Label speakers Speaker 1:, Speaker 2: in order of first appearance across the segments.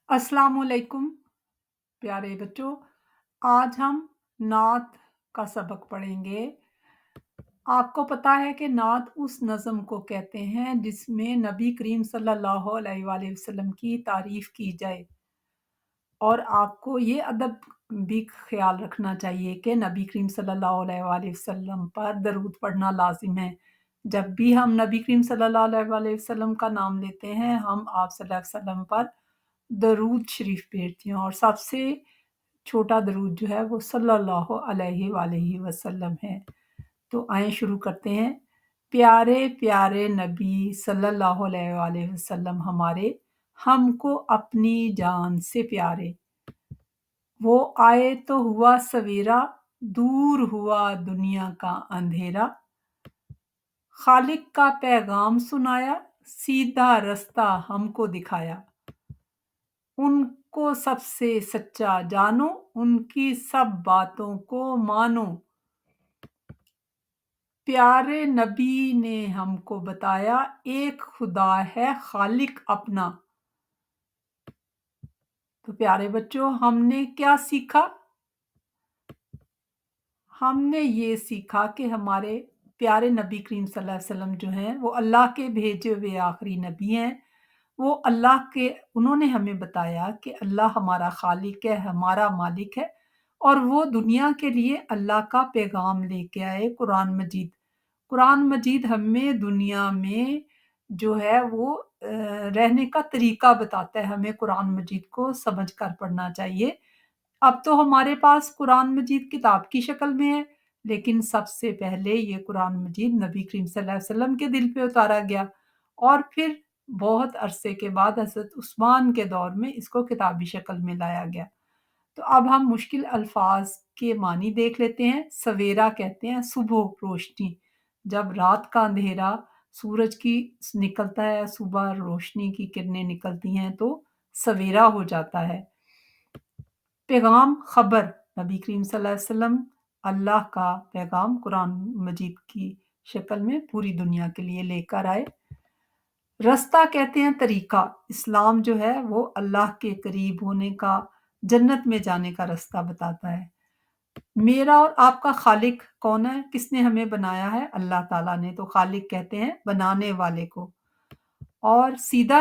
Speaker 1: अस्सलाम वालेकुम प्यारे बच्चों। आज हम नात का सबक पढ़ेंगे। आपको पता है कि नात उस नज़म को कहते हैं जिसमें नबी करीम सल्लल्लाहु अलैहि वसल्लम की तारीफ की जाए। और आपको ये अदब भी ख्याल रखना चाहिए कि नबी करीम सल्लल्लाहु अलैहि वसल्लम पर दरूद पढ़ना लाजिम है। जब भी हम नबी करीम सल्लल्लाहु अलैहि वसल्लम का नाम लेते हैं, हम आप सल्लल्लाहु अलैहि वसल्लम पर दरूद शरीफ भेजते हैं और सबसे छोटा दरूद जो है वो सल्लल्लाहु अलैहि वसल्लम है। तो आइए शुरू करते हैं। प्यारे प्यारे नबी सल्लल्लाहु अलैहि वसल्लम हमारे, हमको अपनी जान से प्यारे। वो आए तो हुआ सवेरा, दूर हुआ दुनिया का अंधेरा। खालिक का पैगाम सुनाया, सीधा रास्ता हमको दिखाया। उनको सबसे सच्चा जानो, उनकी सब बातों को मानो। प्यारे नबी ने हमको बताया, एक खुदा है खालिक अपना। तो प्यारे बच्चों, हमने क्या सीखा? हमने ये सीखा कि हमारे प्यारे नबी करीम सल्लल्लाहु अलैहि वसल्लम जो हैं वो अल्लाह के भेजे हुए आखिरी नबी हैं। वो अल्लाह के उन्होंने हमें बताया कि अल्लाह हमारा खालिक है, हमारा मालिक है और वो दुनिया के लिए अल्लाह का पैगाम लेके आए, कुरान मजीद। कुरान मजीद हमें दुनिया में जो है वो रहने का तरीका बताता है। हमें कुरान मजीद को समझ कर पढ़ना चाहिए। अब तो हमारे पास कुरान मजीद किताब की शक्ल में है, लेकिन सबसे पहले ये कुरान मजीद नबी करीम सल्लल्लाहु अलैहि वसल्लम के दिल पे उतारा गया और फिर बहुत अरसे के बाद हज़रत उस्मान के दौर में इसको किताबी शक्ल में लाया गया। तो अब हम मुश्किल अल्फाज के मानी देख लेते हैं। सवेरा कहते हैं सुबह, रोशनी। जब रात का अंधेरा सूरज की निकलता है, सुबह रोशनी की किरणें निकलती हैं तो सवेरा हो जाता है। पैगाम, खबर, नबी करीम सल्लल्लाहु अलैहि वसल्लम अल्लाह का पैगाम कुरान मजीद की शक्ल में पूरी दुनिया के लिए लेकर आए। रास्ता कहते हैं तरीका। इस्लाम जो है वो अल्लाह के करीब होने का, जन्नत में जाने का रास्ता बताता है। मेरा और आपका खालिक कौन है? किसने हमें बनाया है? अल्लाह ताला ने। तो खालिक कहते हैं बनाने वाले को। और सीधा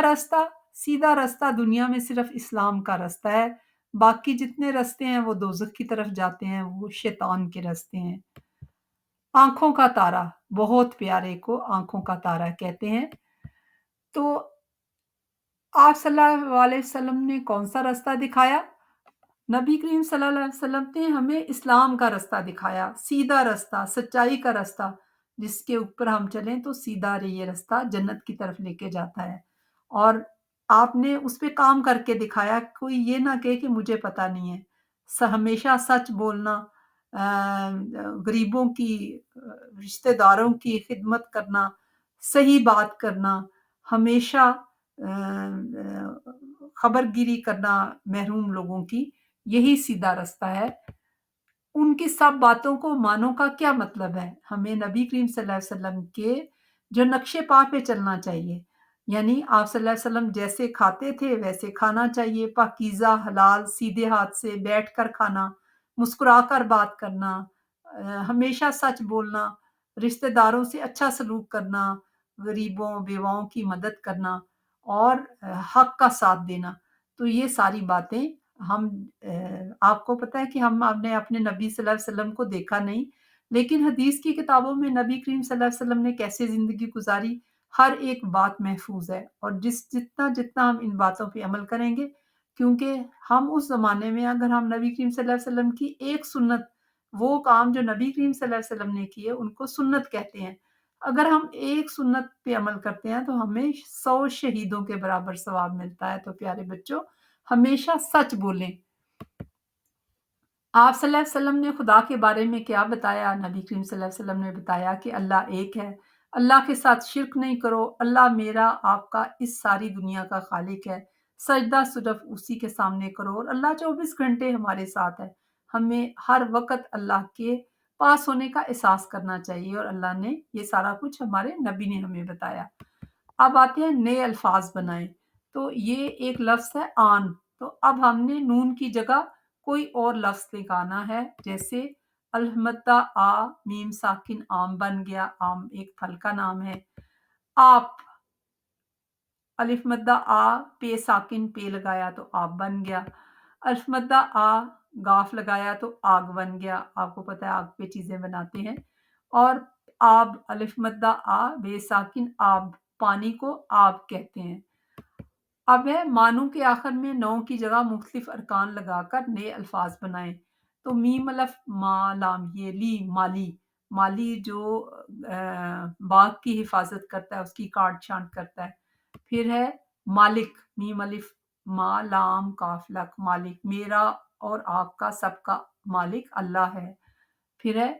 Speaker 1: रास्ता दुनिया में सिर्फ इस्लाम का रास्ता है। बाकी जितने रास्ते हैं वो दोज़ख की तरफ जाते हैं, वो शैतान के रास्ते हैं। आँखों का तारा, बहुत प्यारे को आँखों का तारा कहते हैं। तो आप सल्लल्लाहु अलैहि वसल्लम ने कौन-सा रास्ता दिखाया? नबी करीम सल्लल्लाहु अलैहि वसल्लम ने हमें इस्लाम का रास्ता दिखाया, सीधा रास्ता, सच्चाई का रास्ता, जिसके ऊपर हम चलें तो सीधा ये रास्ता जन्नत की तरफ लेके जाता है। और आपने उस पे काम करके दिखाया, कोई ये ना कहे कि मुझे पता नहीं है। हमेशा सच बोलना, गरीबों की, रिश्तेदारों की खिदमत करना, सही बात करना, हमेशा खबरगिरी करना महरूम लोगों की, यही सीधा रास्ता है। उनकी सब बातों को मानो का क्या मतलब है? हमें नबी करीम सल्लल्लाहु अलैहि वसल्लम के जो नक्शे पा पे चलना चाहिए। यानी आप सल्लल्लाहु अलैहि वसल्लम जैसे खाते थे वैसे खाना चाहिए, पाकीज़ा, हलाल, सीधे हाथ से बैठकर खाना, मुस्कुराकर बात करना, हमेशा सच बोलना, रिश्तेदारों से अच्छा सलूक करना, गरीबों, बेवाओं की मदद करना और हक का साथ देना। तो ये सारी बातें हम आपको पता है कि हमने अपने नबी सल्लल्लाहु अलैहि वसल्लम को देखा नहीं, लेकिन हदीस की किताबों में नबी करीम सल्लल्लाहु अलैहि वसल्लम ने कैसे ज़िंदगी गुज़ारी, हर एक बात महफ़ूज़ है। और जितना हम इन बातों पे अमल करेंगे, क्योंकि हम उस ज़माने में अगर हम नबी करीम सल्लल्लाहु अलैहि वसल्लम की एक सुन्नत, वो काम जो नबी करीम सल्लल्लाहु अलैहि वसल्लम ने किए, उनको सुन्नत कहते हैं। अगर हम एक सुन्नत पे अमल करते हैं, तो हमें 100 शहीदों के बराबर सवाब मिलता है। तो प्यारे बच्चों, हमेशा सच बोलें। आप सल्लल्लाहु अलैहि वसल्लम ने खुदा के बारे में क्या बताया? नबी करीम सल्लल्लाहु अलैहि वसल्लम ने बताया कि अल्लाह एक है, अल्लाह के साथ शिर्क नहीं करो, अल्लाह मेरा, आपका, इस सारी दुनिया का खालिक है, सजदा सिर्फ उसी के सामने करो और अल्लाह 24 घंटे हमारे साथ है। हमें हर वक़्त अल्लाह के पास होने का एहसास करना चाहिए और अल्लाह ने ये सारा कुछ हमारे नबी ने हमें बताया। अब आते हैं नए अल्फाज बनाएँ। तो ये एक लफ्ज़ है आन। تو اب ہم نے نون کی جگہ کوئی اور لفظ لگانا ہے، جیسے الحمدہ آ میم ساکن آم بن گیا، آم ایک پھل کا نام ہے۔ آپ، الف مدہ آ پے ساکن پے لگایا تو آپ بن گیا، الف مدہ آ گاف لگایا تو آگ بن گیا، آپ کو پتہ ہے آگ پہ چیزیں بناتے ہیں۔ اور آب، الف مدہ آ بے ساکن آب، پانی کو آب کہتے ہیں۔ اب ہے معنوں کے آخر میں نو کی جگہ مختلف ارکان لگا کر نئے الفاظ بنائیں۔ تو میم الف ما لام یہ لی، مالی، مالی جو باغ کی حفاظت کرتا ہے، اس کی کاٹ چھانٹ کرتا ہے۔ پھر ہے مالک، میم الف ما لام کاف لک، مالک، میرا اور آپ کا سب کا مالک اللہ ہے۔ پھر ہے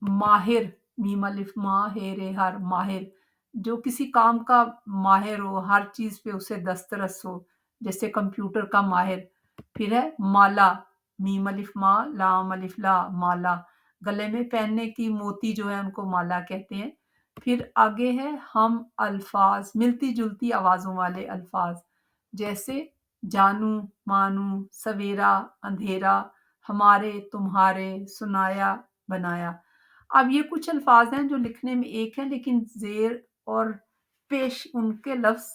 Speaker 1: ماہر، میم الف ما ہیر ہر، ماہر جو کسی کام کا ماہر ہو، ہر چیز پہ اسے دسترس ہو، جیسے کمپیوٹر کا ماہر۔ پھر ہے مالا، میم الف ما لام الف لا، مالا، گلے میں پہننے کی موتی جو ہے ان کو مالا کہتے ہیں۔ پھر آگے ہے ہم الفاظ، ملتی جلتی آوازوں والے الفاظ، جیسے جانو، مانو، سویرا، اندھیرا، ہمارے، تمہارے، سنایا، بنایا۔ اب یہ کچھ الفاظ ہیں جو لکھنے میں ایک ہیں، لیکن زیر اور پیش ان کے لفظ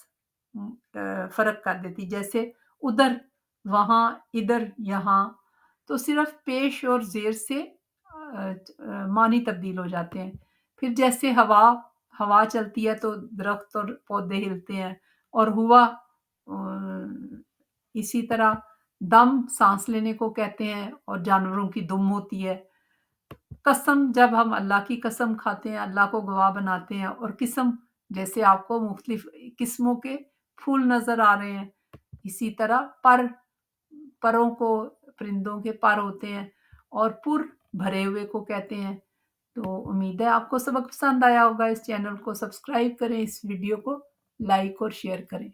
Speaker 1: فرق کر دیتی، جیسے ادھر، وہاں، ادھر، یہاں، تو صرف پیش اور زیر سے معنی تبدیل ہو جاتے ہیں۔ پھر جیسے ہوا، ہوا چلتی ہے تو درخت اور پودے ہلتے ہیں، اور ہوا اسی طرح دم سانس لینے کو کہتے ہیں، اور جانوروں کی دم ہوتی ہے۔ قسم، جب ہم اللہ کی قسم کھاتے ہیں، اللہ کو گواہ بناتے ہیں، اور قسم جیسے آپ کو مختلف قسموں کے پھول نظر آ رہے ہیں۔ اسی طرح پر، پروں کو، پرندوں کے پر ہوتے ہیں، اور پر بھرے ہوئے کو کہتے ہیں۔ تو امید ہے آپ کو سبق پسند آیا ہوگا۔ اس چینل کو سبسکرائب کریں، اس ویڈیو کو لائک اور شیئر کریں۔